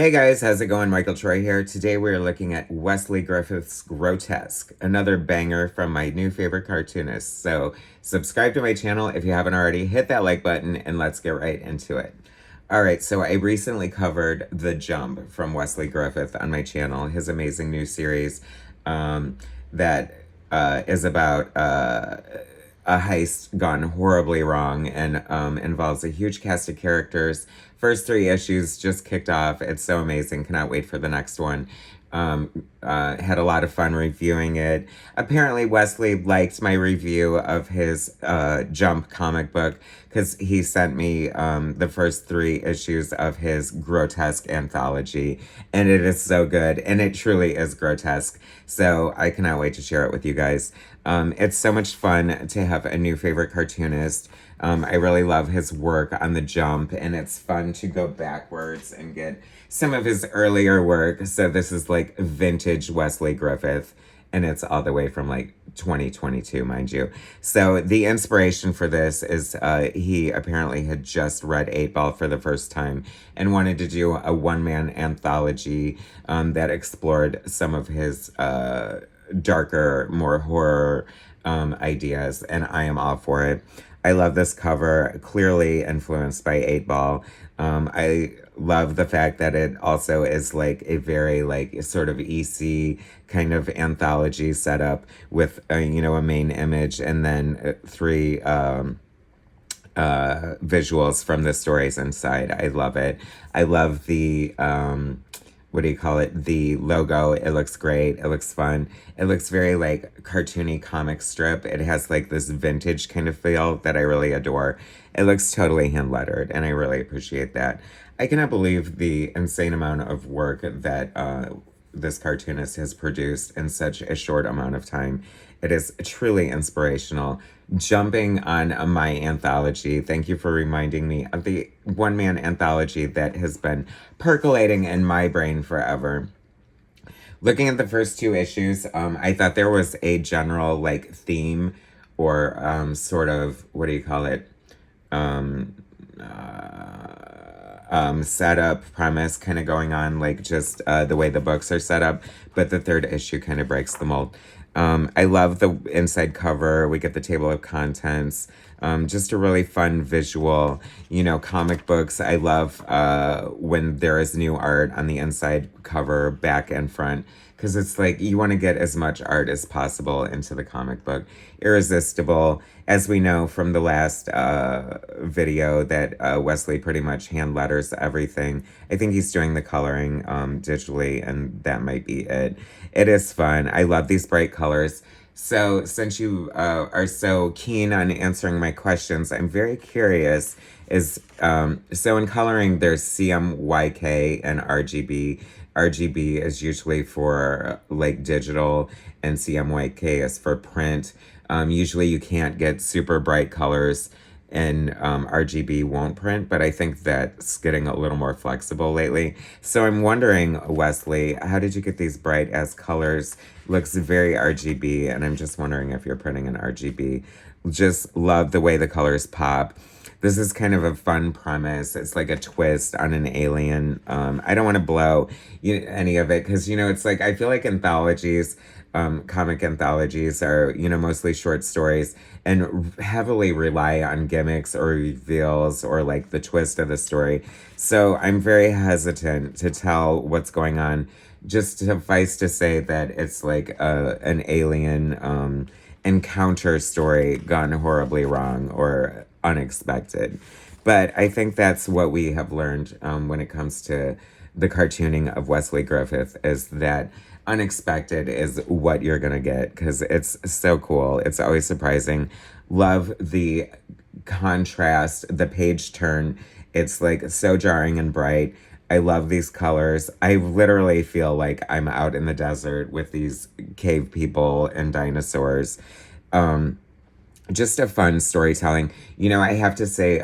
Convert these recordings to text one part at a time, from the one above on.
Hey guys, how's it going? Michael Troy here. Today we're looking at Wesley Griffith's Grotesque, another banger from my new favorite cartoonist. So subscribe to my channel if you haven't already, hit that like button, and let's get right into it. Alright, so I recently covered The Jump from Wesley Griffith on my channel, his amazing new series that is about a heist gone horribly wrong and involves a huge cast of characters. First three issues just kicked off. It's so amazing. Cannot wait for the next one. Had a lot of fun reviewing it. Apparently, Wesley liked my review of his Jump comic book because he sent me the first three issues of his Grotesque anthology, and it is so good, and it truly is grotesque. So I cannot wait to share it with you guys. It's so much fun to have a new favorite cartoonist. I really love his work on The Jump, and it's fun to go backwards and get some of his earlier work. So this is like vintage Wesley Griffith, and it's all the way from like 2022, mind you. So the inspiration for this is he apparently had just read Eightball for the first time and wanted to do a one-man anthology that explored some of his darker, more horror ideas, and I am all for it. I love this cover, clearly influenced by Eightball. I love the fact that it also is like a very like sort of EC kind of anthology setup with a main image and then three visuals from the stories inside. I love it. I love the what do you call it? The logo. It looks great. It looks fun. It looks very like cartoony comic strip. It has like this vintage kind of feel that I really adore. It looks totally hand lettered, and I really appreciate that. I cannot believe the insane amount of work that this cartoonist has produced in such a short amount of time. It is truly inspirational. Jumping on my anthology, thank you for reminding me of the one-man anthology that has been percolating in my brain forever. Looking at the first two issues, I thought there was a general like theme or sort of, what do you call it? Setup premise kind of going on, like just the way the books are set up, but the third issue kind of breaks the mold. I love the inside cover. We get the table of contents. Just a really fun visual, comic books. I love when there is new art on the inside cover, back and front, because it's like you want to get as much art as possible into the comic book. Irresistible, as we know from the last video that Wesley pretty much hand letters everything. I think he's doing the coloring digitally, and that might be it. It is fun. I love these bright colors. So since you are so keen on answering my questions, I'm very curious. So in coloring, there's CMYK and RGB. RGB is usually for like digital, and CMYK is for print. Usually you can't get super bright colors, and RGB won't print, but I think that's getting a little more flexible lately. So I'm wondering, Wesley, how did you get these bright ass colors? Looks very RGB, and I'm just wondering if you're printing in RGB. Just love the way the colors pop. This is kind of a fun premise. It's like a twist on an alien. I don't want to blow any of it because, it's like, I feel like anthologies, comic anthologies are, mostly short stories and heavily rely on gimmicks or reveals or like the twist of the story. So I'm very hesitant to tell what's going on. Just suffice to say that it's like an alien encounter story gone horribly wrong or unexpected. But I think that's what we have learned when it comes to the cartooning of Wesley Griffith, is that unexpected is what you're gonna get, because it's so cool. It's always surprising. Love the contrast, the page turn. It's like so jarring and bright. I love these colors. I literally feel like I'm out in the desert with these cave people and dinosaurs. Just a fun storytelling. I have to say,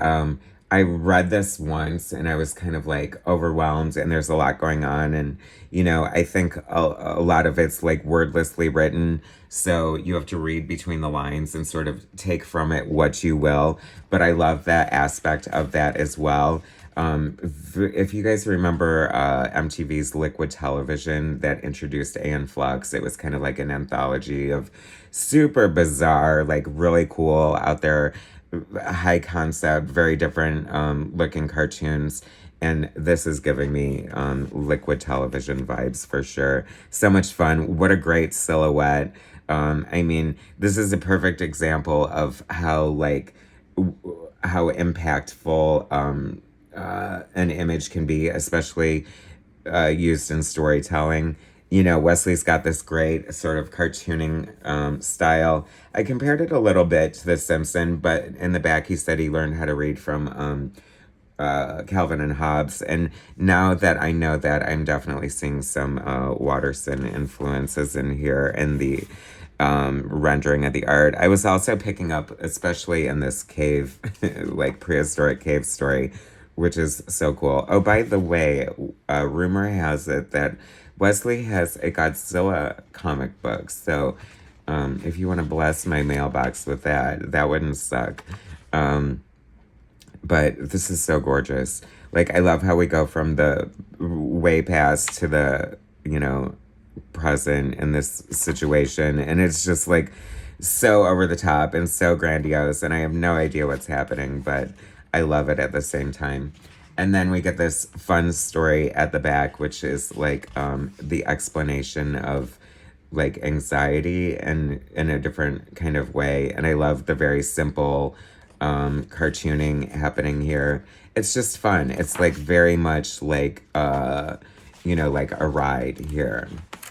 I read this once and I was kind of like overwhelmed, and there's a lot going on, and I think a lot of it's like wordlessly written, so you have to read between the lines and sort of take from it what you will. But I love that aspect of that as well. If you guys remember MTV's Liquid Television that introduced Aeon Flux, it was kind of like an anthology of super bizarre, like really cool, out there, high concept, very different looking cartoons. And this is giving me Liquid Television vibes for sure. So much fun. What a great silhouette. I mean, this is a perfect example of how, like, how impactful an image can be, especially used in storytelling. You know, Wesley's got this great sort of cartooning style. I compared it a little bit to The Simpsons, but in the back he said he learned how to read from Calvin and Hobbes. And now that I know that, I'm definitely seeing some Watterson influences in here in the rendering of the art. I was also picking up, especially in this cave, like prehistoric cave story, which is so cool. Oh, by the way, rumor has it that Wesley has a Godzilla comic book. So if you want to bless my mailbox with that, that wouldn't suck. But this is so gorgeous. Like, I love how we go from the way past to the, you know, present in this situation. And it's just like so over the top and so grandiose. And I have no idea what's happening, but I love it at the same time. And then we get this fun story at the back, which is like the explanation of like anxiety and in a different kind of way. And I love the very simple cartooning happening here. It's just fun. It's like very much like you know, like a ride here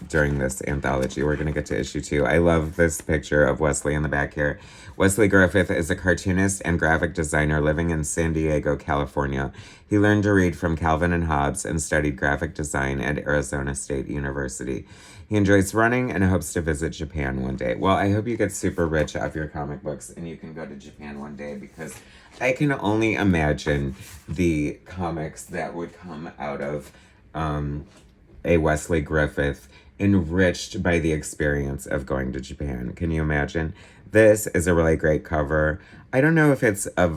during this anthology. We're gonna get to issue 2. I love this picture of Wesley in the back here. Wesley Griffith is a cartoonist and graphic designer living in San Diego, California. He learned to read from Calvin and Hobbes and studied graphic design at Arizona State University. He enjoys running and hopes to visit Japan one day. Well, I hope you get super rich off your comic books and you can go to Japan one day, because I can only imagine the comics that would come out of a Wesley Griffith enriched by the experience of going to Japan. Can you imagine? This is a really great cover. I don't know if it's a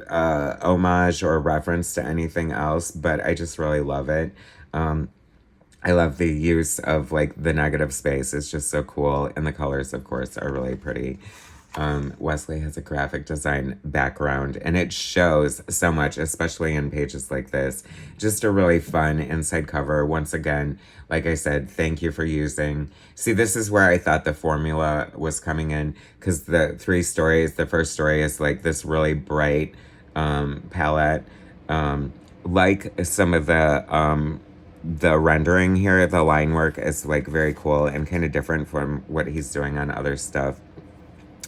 homage or a reference to anything else, but I just really love it. I love the use of like the negative space. It's just so cool. And the colors, of course, are really pretty. Wesley has a graphic design background and it shows so much, especially in pages like this. Just a really fun inside cover. Once again, like I said, thank you for using. See, this is where I thought the formula was coming in, because the 3 stories, the first story is like this really bright palette. Like some of the rendering here, the line work is like very cool and kind of different from what he's doing on other stuff.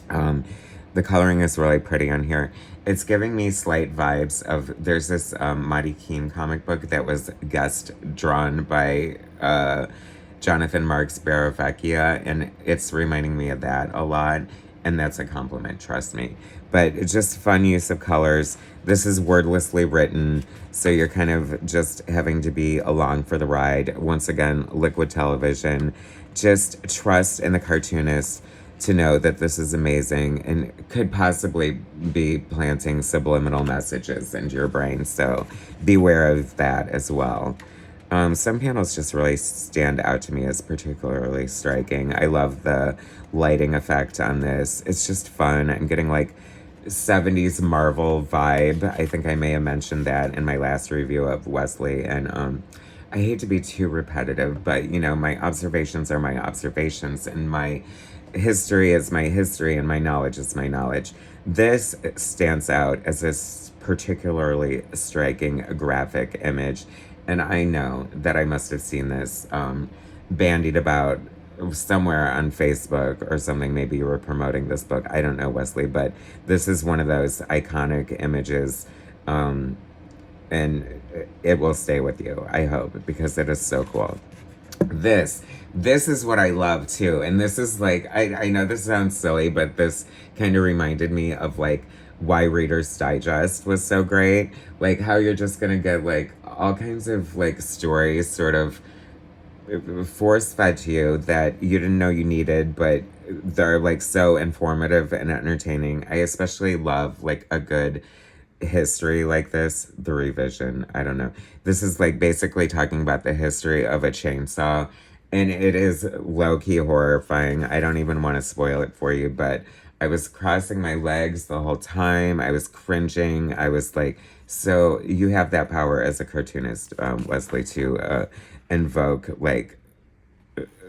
The coloring is really pretty on here. It's giving me slight vibes of, there's this Mighty Keen comic book that was guest drawn by Jonathan Marks Baravecchia, and it's reminding me of that a lot, and that's a compliment, trust me. But it's just fun use of colors. This is wordlessly written, so you're kind of just having to be along for the ride. Once again, Liquid Television. Just trust in the cartoonist to know that this is amazing and could possibly be planting subliminal messages into your brain. So beware of that as well. Some panels just really stand out to me as particularly striking. I love the lighting effect on this. It's just fun. I'm getting like 70s Marvel vibe. I think I may have mentioned that in my last review of Wesley. And I hate to be too repetitive, but you know, my observations are my observations, and my history is my history, and my knowledge is my knowledge. This stands out as this particularly striking graphic image, and I know that I must have seen this bandied about somewhere on Facebook or something. Maybe you were promoting this book. I don't know, Wesley, but this is one of those iconic images, and it will stay with you, I hope, because it is so cool. This is what I love too. And this is like, I know this sounds silly, but this kind of reminded me of like why Reader's Digest was so great. Like how you're just gonna get like all kinds of like stories sort of force fed to you that you didn't know you needed, but they're like so informative and entertaining. I especially love like a good history like this, the revision, I don't know. This is like basically talking about the history of a chainsaw, and it is low-key horrifying. I don't even want to spoil it for you, but I was crossing my legs the whole time. I was cringing. I was like, so you have that power as a cartoonist, Wesley, to invoke like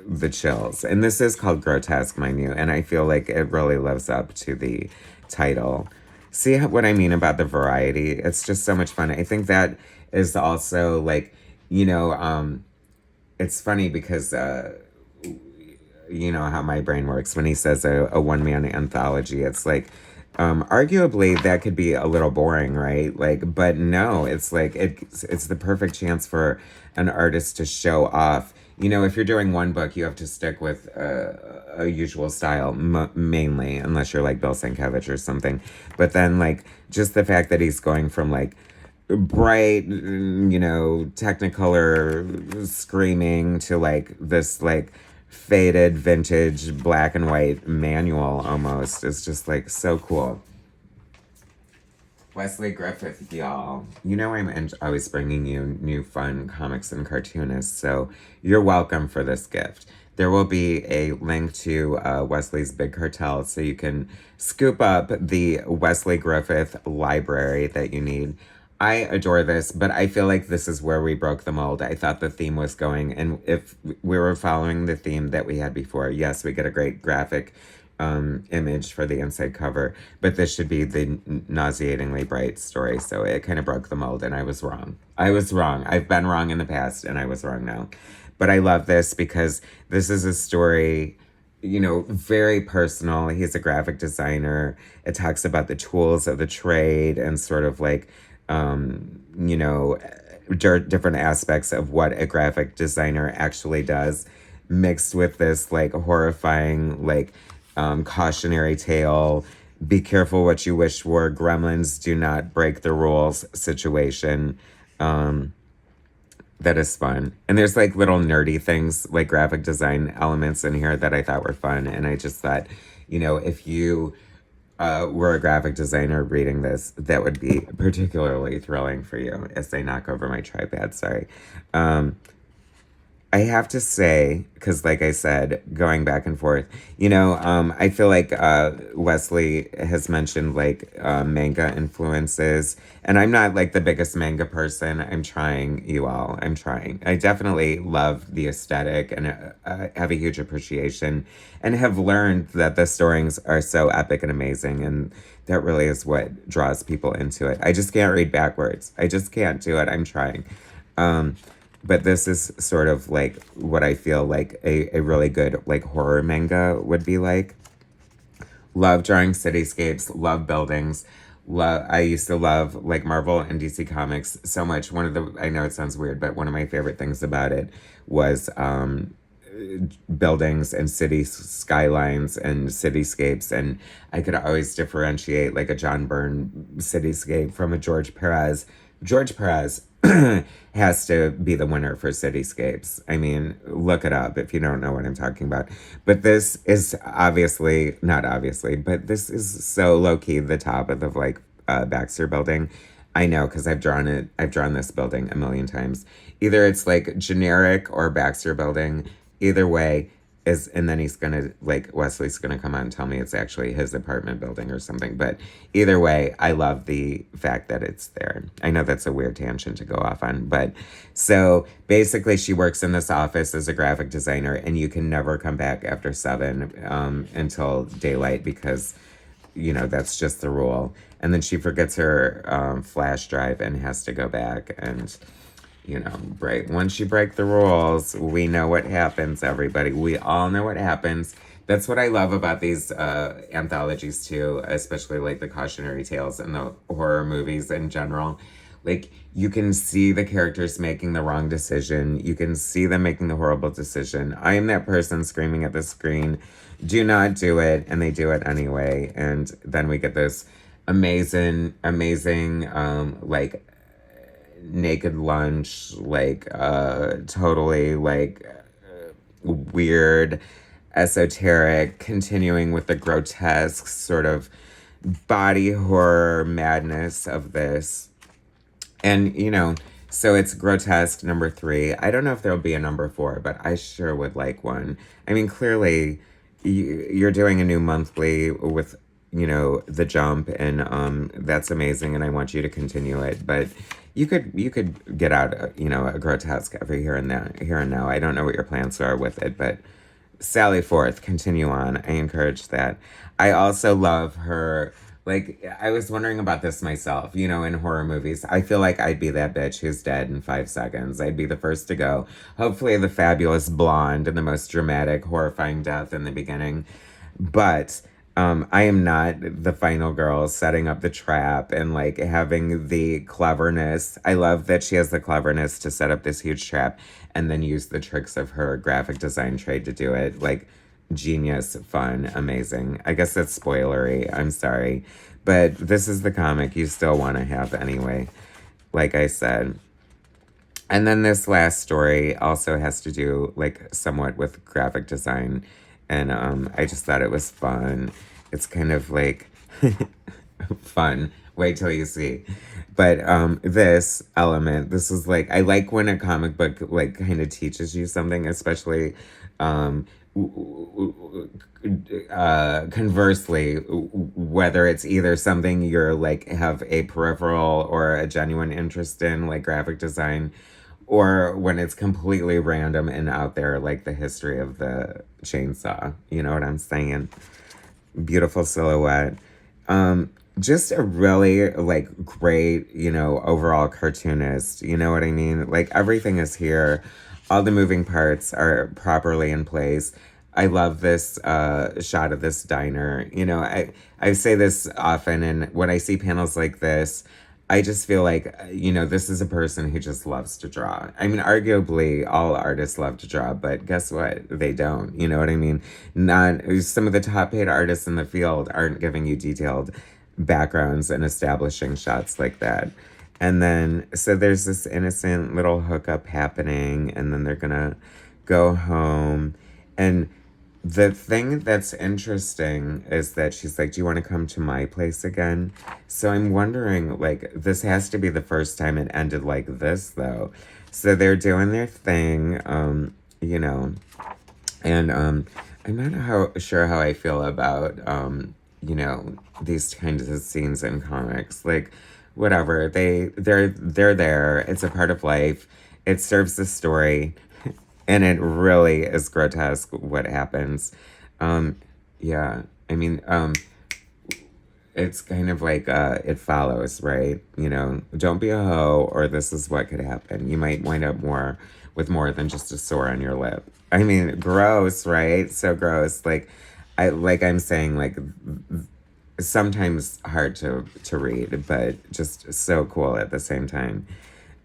the chills. And this is called Grotesque, mind you, and I feel like it really lives up to the title. See what I mean about the variety? It's just so much fun. I think that is also like, you know, it's funny because you know how my brain works when he says a one-man anthology. It's like, arguably that could be a little boring, right? Like, but no, it's like it's the perfect chance for an artist to show off. You know, if you're doing one book, you have to stick with a usual style, mainly, unless you're like Bill Sienkiewicz or something. But then, like, just the fact that he's going from like bright, you know, technicolor screaming to like this like faded vintage black and white manual almost is just like so cool. Wesley Griffith, y'all. You know I'm always bringing you new fun comics and cartoonists, so you're welcome for this gift. There will be a link to Wesley's Big Cartel, so you can scoop up the Wesley Griffith library that you need. I adore this, but I feel like this is where we broke the mold. I thought the theme was going, and if we were following the theme that we had before, yes, we get a great graphic image for the inside cover, but this should be the nauseatingly bright story. So it kind of broke the mold, and I was wrong. I was wrong. I've been wrong in the past, and I was wrong now. But I love this because this is a story, you know, very personal. He's a graphic designer. It talks about the tools of the trade and sort of like, you know, different aspects of what a graphic designer actually does, mixed with this like horrifying, like, cautionary tale, be careful what you wish for, gremlins do not break the rules situation. That is fun. And there's like little nerdy things, like graphic design elements in here that I thought were fun. And I just thought, you know, if you were a graphic designer reading this, that would be particularly thrilling for you. As I knock over my tripod, sorry. I have to say, because like I said, going back and forth, you know, I feel like Wesley has mentioned like manga influences, and I'm not like the biggest manga person. I'm trying, you all. I'm trying. I definitely love the aesthetic and have a huge appreciation, and have learned that the stories are so epic and amazing, and that really is what draws people into it. I just can't read backwards. I just can't do it. I'm trying. But this is sort of like what I feel like a really good like horror manga would be like. Love drawing cityscapes, love buildings. I used to love like Marvel and DC Comics so much. I know it sounds weird, but one of my favorite things about it was buildings and city skylines and cityscapes, and I could always differentiate like a John Byrne cityscape from a George Perez. George Perez has to be the winner for cityscapes. I mean, look it up if you don't know what I'm talking about. But this is not obviously, but this is so low-key the top of the like Baxter building. I know because I've drawn it. I've drawn this building a million times. Either it's like generic or Baxter building. Either way, and then he's gonna like Wesley's gonna come out and tell me it's actually his apartment building or something. But either way, I love the fact that it's there. I know that's a weird tangent to go off on, but so basically she works in this office as a graphic designer, and you can never come back after 7 until daylight, because you know that's just the rule. And then she forgets her flash drive and has to go back, and you know, once you break the rules, we know what happens, everybody. We all know what happens. That's what I love about these anthologies too, especially like the cautionary tales and the horror movies in general. Like, you can see the characters making the wrong decision. You can see them making the horrible decision. I am that person screaming at the screen, do not do it, and they do it anyway. And then we get this amazing, like, naked lunch, like totally like weird, esoteric, continuing with the grotesque sort of body horror madness of this. And, so it's Grotesque number 3. I don't know if there'll be a number 4, but I sure would like one. I mean, clearly, you're doing a new monthly with, The Jump, and that's amazing, and I want you to continue it. But you could get out, a Grotesque every here and now. I don't know what your plans are with it, but sally forth, continue on. I encourage that. I also love her. Like, I was wondering about this myself, in horror movies. I feel like I'd be that bitch who's dead in 5 seconds. I'd be the first to go. Hopefully, the fabulous blonde and the most dramatic, horrifying death in the beginning. But I am not the final girl setting up the trap and like having the cleverness. I love that she has the cleverness to set up this huge trap and then use the tricks of her graphic design trade to do it. Like, genius, fun, amazing. I guess that's spoilery. I'm sorry. But this is the comic you still want to have anyway, like I said. And then this last story also has to do, like, somewhat with graphic design. And I just thought it was fun. It's kind of like fun. Wait till you see. But this element, this is like, I like when a comic book, like, kind of teaches you something, especially conversely, whether it's either something you're like have a peripheral or a genuine interest in, like graphic design, or when it's completely random and out there, like the history of the chainsaw. You know what I'm saying? Beautiful silhouette. Just a really like great, overall cartoonist. You know what I mean? Like, everything is here. All the moving parts are properly in place. I love this shot of this diner. I say this often, and when I see panels like this, I just feel like, this is a person who just loves to draw. I mean, arguably, all artists love to draw, but guess what? They don't. You know what I mean? Not some of the top paid artists in the field aren't giving you detailed backgrounds and establishing shots like that. And then, so there's this innocent little hookup happening, and then they're gonna go home. And the thing that's interesting is that she's like, do you want to come to my place again? So I'm wondering, like, this has to be the first time it ended like this, though. So they're doing their thing, and I'm not sure how I feel about, these kinds of scenes in comics. Like, whatever, they're there. It's a part of life. It serves the story. And it really is grotesque what happens. Yeah, I mean, it's kind of like It Follows, right? Don't be a hoe, or this is what could happen. You might wind up with more than just a sore on your lip. I mean, gross, right? So gross. I'm saying, like, sometimes hard to read, but just so cool at the same time.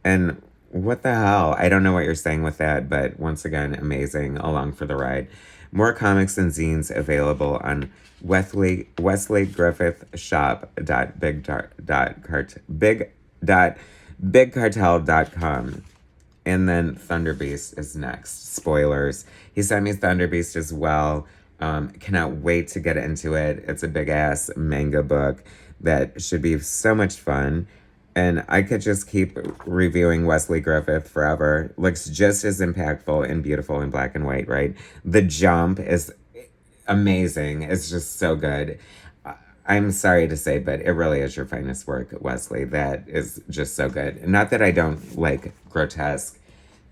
And what the hell? I don't know what you're saying with that, but once again, amazing. Along for the ride. More comics and zines available on Wesley Griffith Shop.bigcartel.com. And then Thunder Beast is next. Spoilers. He sent me Thunder Beast as well. Cannot wait to get into it. It's a big ass manga book that should be so much fun. And I could just keep reviewing Wesley Griffith forever. Looks just as impactful and beautiful in black and white, right? The Jump is amazing. It's just so good. I'm sorry to say, but it really is your finest work, Wesley. That is just so good. Not that I don't like Grotesque,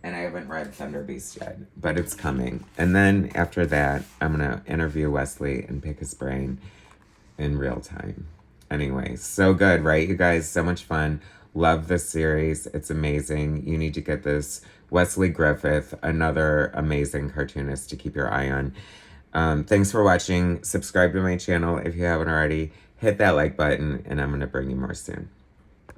and I haven't read Thunder Beast yet, but it's coming. And then after that, I'm going to interview Wesley and pick his brain in real time. Anyway, so good, right, you guys? So much fun. Love this series. It's amazing. You need to get this. Wesley Griffith, another amazing cartoonist to keep your eye on. Thanks for watching. Subscribe to my channel if you haven't already. Hit that like button, and I'm going to bring you more soon.